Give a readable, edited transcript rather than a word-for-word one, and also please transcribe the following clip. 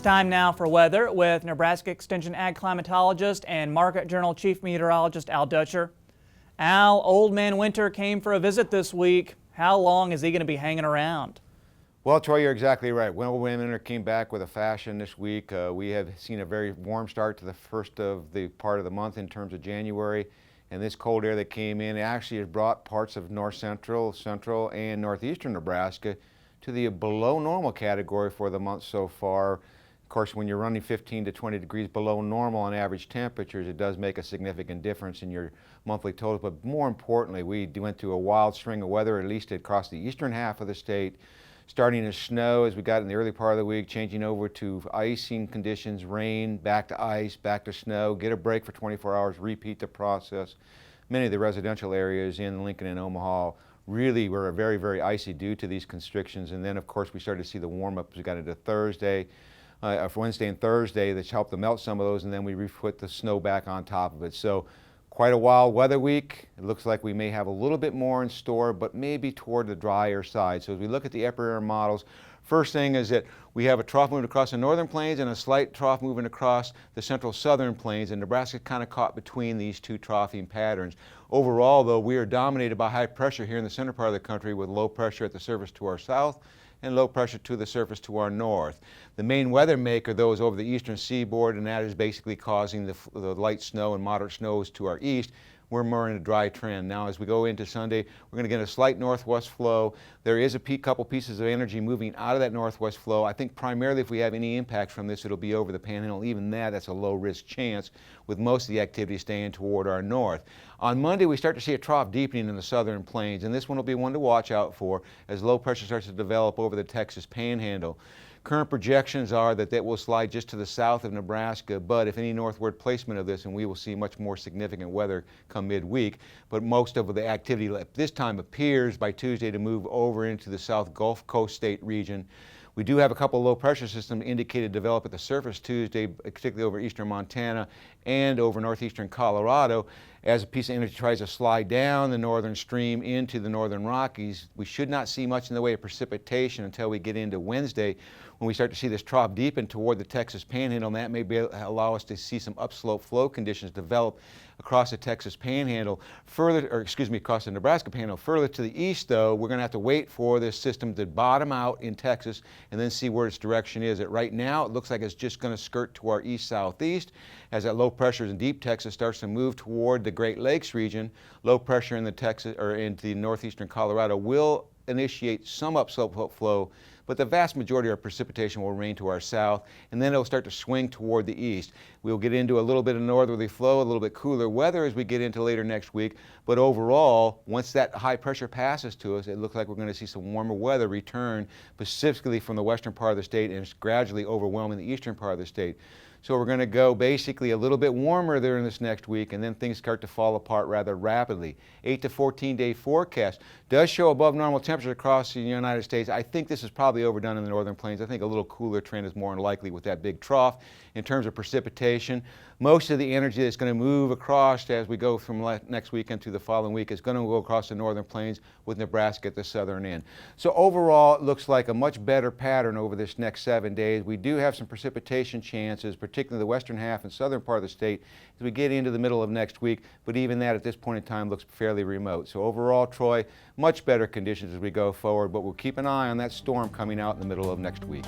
time now for weather with Nebraska Extension Ag Climatologist and Market Journal Chief Meteorologist Al Dutcher. Al, Old Man Winter came for a visit this week. How long is he going to be hanging around? Well, Troy, you're exactly right. Old Man Winter came back with a fashion this week. We have seen a very warm start to the first of the part of the month in terms of January. And this cold air that came in actually has brought parts of north central, and northeastern Nebraska to the below normal category for the month so far. Of course, when you're running 15 to 20 degrees below normal on average temperatures, it does make a significant difference in your monthly totals. But more importantly, we went through a wild string of weather, at least across the eastern half of the state, starting to snow as we got in the early part of the week, changing over to icing conditions, rain, back to ice, back to snow, get a break for 24 hours, repeat the process. Many of the residential areas in Lincoln and Omaha really were very, very icy due to these constrictions. And then, of course, we started to see the warm-up as we got into Thursday, for Wednesday and Thursday, that helped to melt some of those, and then we put the snow back on top of it. So quite a wild weather week. It looks like we may have a little bit more in store, but maybe toward the drier side. So as we look at the upper air models, first thing is that we have a trough moving across the northern plains and a slight trough moving across the central southern plains, and Nebraska kind of caught between these two troughing patterns. Overall, though, we are dominated by high pressure here in the center part of the country, with low pressure at the surface to our south and low pressure to the surface to our north. The main weather maker, though, is over the eastern seaboard, and that is basically causing the light snow and moderate snows to our east. We're more in a dry trend. Now, as we go into Sunday, we're going to get a slight northwest flow. There is a couple pieces of energy moving out of that northwest flow. I think primarily if we have any impact from this, it'll be over the panhandle. Even that's a low risk chance, with most of the activity staying toward our north. On Monday, we start to see a trough deepening in the southern plains, and this one will be one to watch out for as low pressure starts to develop over the Texas panhandle. Current projections are that will slide just to the south of Nebraska, but if any northward placement of this, and we will see much more significant weather come midweek. But most of the activity at this time appears by Tuesday to move over into the South Gulf Coast state region. We do have a couple of low pressure systems indicated to develop at the surface Tuesday, particularly over eastern Montana and over northeastern Colorado. As a piece of energy tries to slide down the northern stream into the northern Rockies, we should not see much in the way of precipitation until we get into Wednesday, when we start to see this trough deepen toward the Texas panhandle, and that may allow us to see some upslope flow conditions develop across the Texas panhandle, across the Nebraska panhandle. Further to the east, though, we're going to have to wait for this system to bottom out in Texas and then see where its direction is. Right now, it looks like it's just going to skirt to our east-southeast. As that low pressure in deep Texas starts to move toward the Great Lakes region, low pressure in into the northeastern Colorado will initiate some upslope flow, but the vast majority of our precipitation will remain to our south, and then it'll start to swing toward the east. We'll get into a little bit of northerly flow, a little bit cooler weather as we get into later next week, but overall, once that high pressure passes to us, it looks like we're going to see some warmer weather return, specifically from the western part of the state, and it's gradually overwhelming the eastern part of the state. So we're going to go basically a little bit warmer there in this next week, and then things start to fall apart rather rapidly. 8 to 14-day forecast does show above normal temperatures across the United States. I think this is probably overdone in the northern plains. I think a little cooler trend is more than likely with that big trough. In terms of precipitation, most of the energy that's going to move across as we go from next weekend to the following week is going to go across the northern plains, with Nebraska at the southern end. So overall, it looks like a much better pattern over this next 7 days. We do have some precipitation chances, particularly the western half and southern part of the state, as we get into the middle of next week, but even that at this point in time looks fairly remote. So overall, Troy, much better conditions as we go forward, but we'll keep an eye on that storm coming out in the middle of next week.